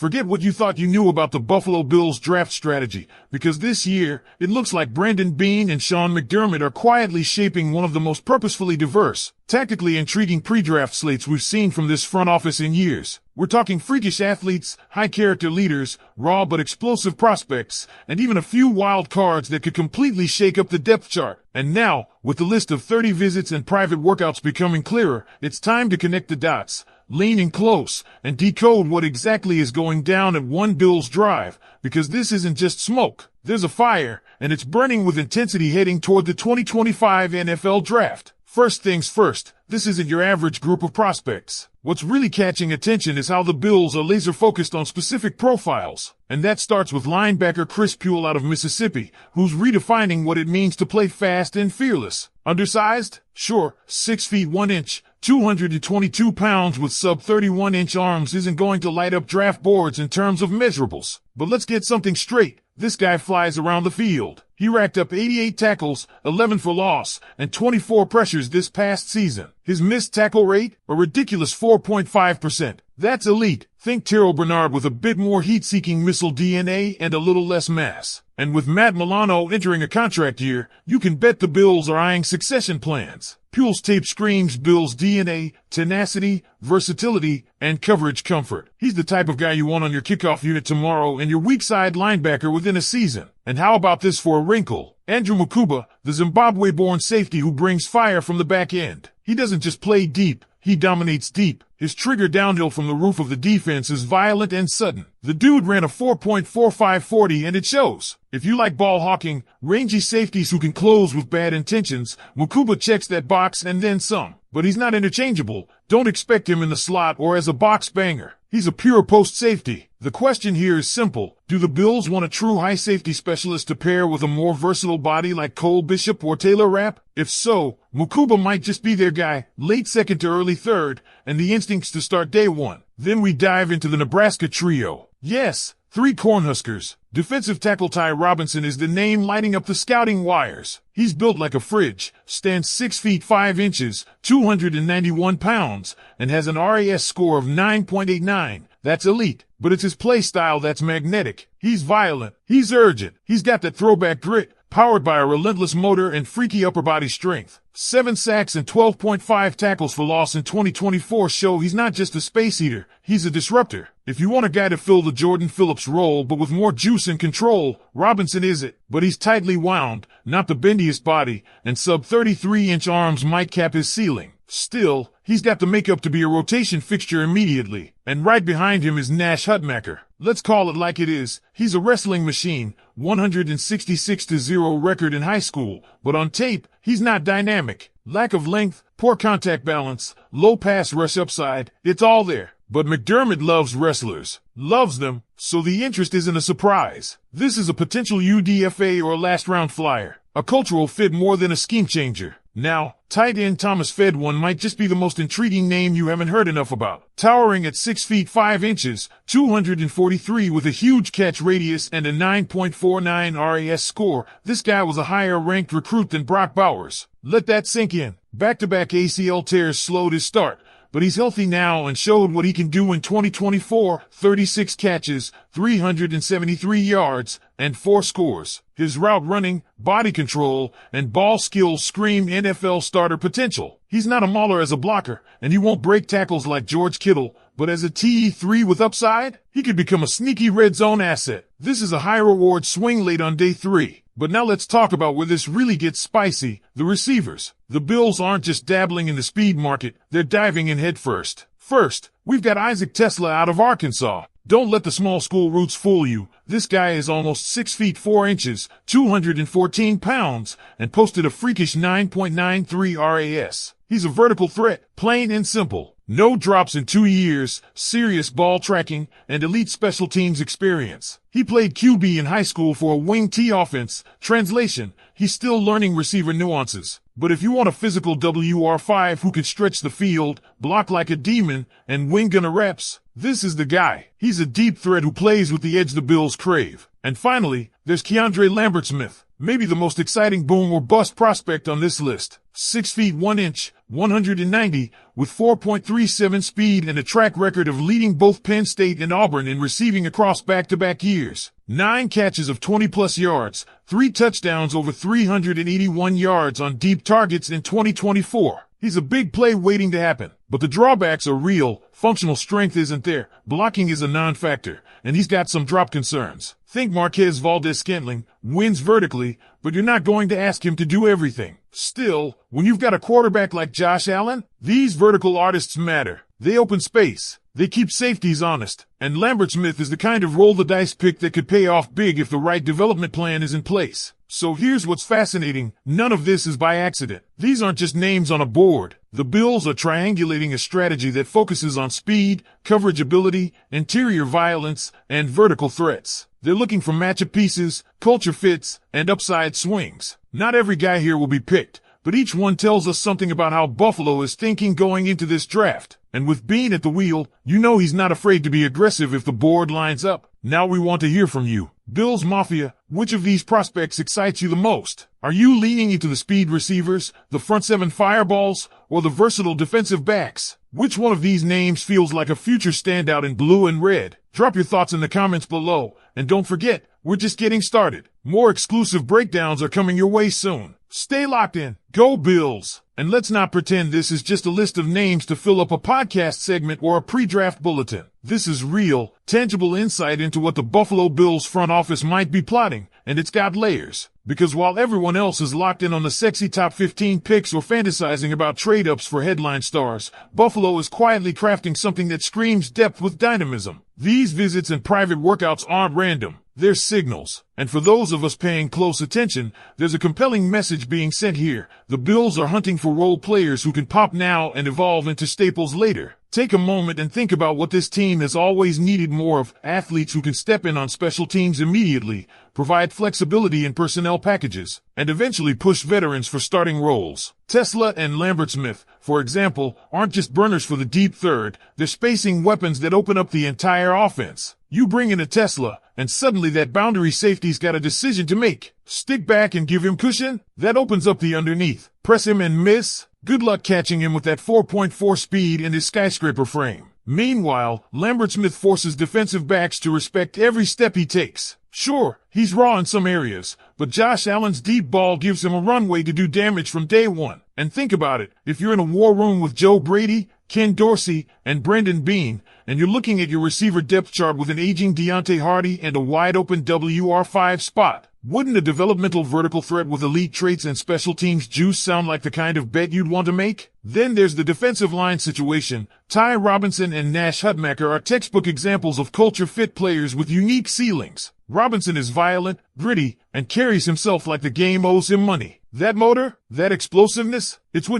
Forget what you thought you knew about the Buffalo Bills draft strategy, because this year, it looks like Brandon Beane and Sean McDermott are quietly shaping one of the most purposefully diverse, tactically intriguing pre-draft slates we've seen from this front office in years. We're talking freakish athletes, high-character leaders, raw but explosive prospects, and even a few wild cards that could completely shake up the depth chart. And now, with the list of 30 visits and private workouts becoming clearer, it's time to connect the dots, lean in close, and decode what exactly is going down at one Bills drive, because this isn't just smoke. There's a fire, and it's burning with intensity heading toward the 2025 NFL Draft. First things first, this isn't your average group of prospects. What's really catching attention is how the Bills are laser-focused on specific profiles. And that starts with linebacker Chris Puell out of Mississippi, who's redefining what it means to play fast and fearless. Undersized? Sure, 6 feet 1 inch, 222 pounds with sub-31-inch arms isn't going to light up draft boards in terms of measurables. But let's get something straight. This guy flies around the field. He racked up 88 tackles, 11 for loss, and 24 pressures this past season. His missed tackle rate? A ridiculous 4.5%. That's elite. Think Terrell Bernard with a bit more heat-seeking missile DNA and a little less mass. And with Matt Milano entering a contract year, you can bet the Bills are eyeing succession plans. Puell's tape screams Bills DNA, tenacity, versatility, and coverage comfort. He's the type of guy you want on your kickoff unit tomorrow and your weak side linebacker within a season. And how about this for a wrinkle? Andrew Mukuba, the Zimbabwe-born safety who brings fire from the back end. He doesn't just play deep, he dominates deep. His trigger downhill from the roof of the defense is violent and sudden. The dude ran a 4.45 40 and it shows. If you like ball hawking, rangy safeties who can close with bad intentions, Mukuba checks that box and then some. But he's not interchangeable. Don't expect him in the slot or as a box banger. He's a pure post safety. The question here is simple. Do the Bills want a true high safety specialist to pair with a more versatile body like Cole Bishop or Taylor Rapp? If so, Mukuba might just be their guy, late second to early third, and the instincts to start day one. Then we dive into the Nebraska trio. Yes, 3 Cornhuskers. Defensive tackle Ty Robinson is the name lighting up the scouting wires. He's built like a fridge, stands 6 feet 5 inches, 291 pounds, and has an RAS score of 9.89. That's elite. But it's his play style that's magnetic. He's violent. He's urgent. He's got that throwback grit, powered by a relentless motor and freaky upper body strength. 7 sacks and 12.5 tackles for loss in 2024 show he's not just a space eater, he's a disruptor. If you want a guy to fill the Jordan Phillips role but with more juice and control, Robinson is it. But he's tightly wound, not the bendiest body, and sub-33-inch arms might cap his ceiling. Still, he's got the makeup to be a rotation fixture immediately. And right behind him is Nash Hutmacher. Let's call it like it is. He's a wrestling machine, 166-0 record in high school, but on tape, he's not dynamic. Lack of length, poor contact balance, low pass rush upside, it's all there. But McDermott loves wrestlers. Loves them, so the interest isn't a surprise. This is a potential UDFA or last-round flyer. A cultural fit more than a scheme changer. Now, tight end Thomas Fedwin might just be the most intriguing name you haven't heard enough about. Towering at 6 feet 5 inches, 243 with a huge catch radius and a 9.49 RAS score, this guy was a higher-ranked recruit than Brock Bowers. Let that sink in. Back-to-back ACL tears slowed his start. But he's healthy now and showed what he can do in 2024, 36 catches, 373 yards, and 4 scores. His route running, body control, and ball skills scream NFL starter potential. He's not a mauler as a blocker, and he won't break tackles like George Kittle, but as a TE3 with upside, he could become a sneaky red zone asset. This is a high-reward swing late on day 3. But now let's talk about where this really gets spicy, the receivers. The Bills aren't just dabbling in the speed market, they're diving in headfirst. First, we've got Isaac Tesla out of Arkansas. Don't let the small school roots fool you. This guy is almost 6 feet 4 inches, 214 pounds, and posted a freakish 9.93 RAS. He's a vertical threat, plain and simple. No drops in 2 years, serious ball tracking, and elite special teams experience. He played QB in high school for a wing T offense. Translation, he's still learning receiver nuances. But if you want a physical WR5 who can stretch the field, block like a demon, and win gunner reps, this is the guy. He's a deep threat who plays with the edge the Bills crave. And finally, there's Keandre Lambert-Smith, maybe the most exciting boom or bust prospect on this list. 6 feet 1 inch, 190, with 4.37 speed and a track record of leading both Penn State and Auburn in receiving across back-to-back years. 9 catches of 20-plus yards, 3 touchdowns over 381 yards on deep targets in 2024. He's a big play waiting to happen, but the drawbacks are real. Functional strength isn't there, blocking is a non-factor, and he's got some drop concerns. Think Marquez Valdes-Scantling, wins vertically, but you're not going to ask him to do everything. Still, when you've got a quarterback like Josh Allen, these vertical artists matter. They open space. They keep safeties honest, and Lambert-Smith is the kind of roll-the-dice pick that could pay off big if the right development plan is in place. So here's what's fascinating. None of this is by accident. These aren't just names on a board. The Bills are triangulating a strategy that focuses on speed, coverage ability, interior violence, and vertical threats. They're looking for matchup pieces, culture fits, and upside swings. Not every guy here will be picked, but each one tells us something about how Buffalo is thinking going into this draft. And with Bean at the wheel, you know he's not afraid to be aggressive if the board lines up. Now we want to hear from you. Bills Mafia, which of these prospects excites you the most? Are you leaning into the speed receivers, the front seven fireballs, or the versatile defensive backs? Which one of these names feels like a future standout in blue and red? Drop your thoughts in the comments below, and don't forget, we're just getting started. More exclusive breakdowns are coming your way soon. Stay locked in. Go Bills! And let's not pretend this is just a list of names to fill up a podcast segment or a pre-draft bulletin. This is real, tangible insight into what the Buffalo Bills front office might be plotting, and it's got layers. Because while everyone else is locked in on the sexy top 15 picks or fantasizing about trade-ups for headline stars, Buffalo is quietly crafting something that screams depth with dynamism. These visits and private workouts aren't random. They're signals. And for those of us paying close attention, there's a compelling message being sent here. The Bills are hunting for role players who can pop now and evolve into staples later. Take a moment and think about what this team has always needed more of: athletes who can step in on special teams immediately, provide flexibility in personnel packages, and eventually push veterans for starting roles. Tesla and Lambert-Smith, for example, aren't just burners for the deep third, they're spacing weapons that open up the entire offense. You bring in a Tesla, and suddenly that boundary safety's got a decision to make. Stick back and give him cushion? That opens up the underneath. Press him and miss? Good luck catching him with that 4.4 speed and his skyscraper frame. Meanwhile, Lambert-Smith forces defensive backs to respect every step he takes. Sure, he's raw in some areas, but Josh Allen's deep ball gives him a runway to do damage from day one. And think about it, if you're in a war room with Joe Brady, Ken Dorsey, and Brandon Beane, and you're looking at your receiver depth chart with an aging Deontay Hardy and a wide-open WR5 spot, wouldn't a developmental vertical threat with elite traits and special teams juice sound like the kind of bet you'd want to make? Then there's the defensive line situation. Ty Robinson and Nash Hutmacher are textbook examples of culture-fit players with unique ceilings. Robinson is violent, gritty, and carries himself like the game owes him money. That motor, that explosiveness, it's what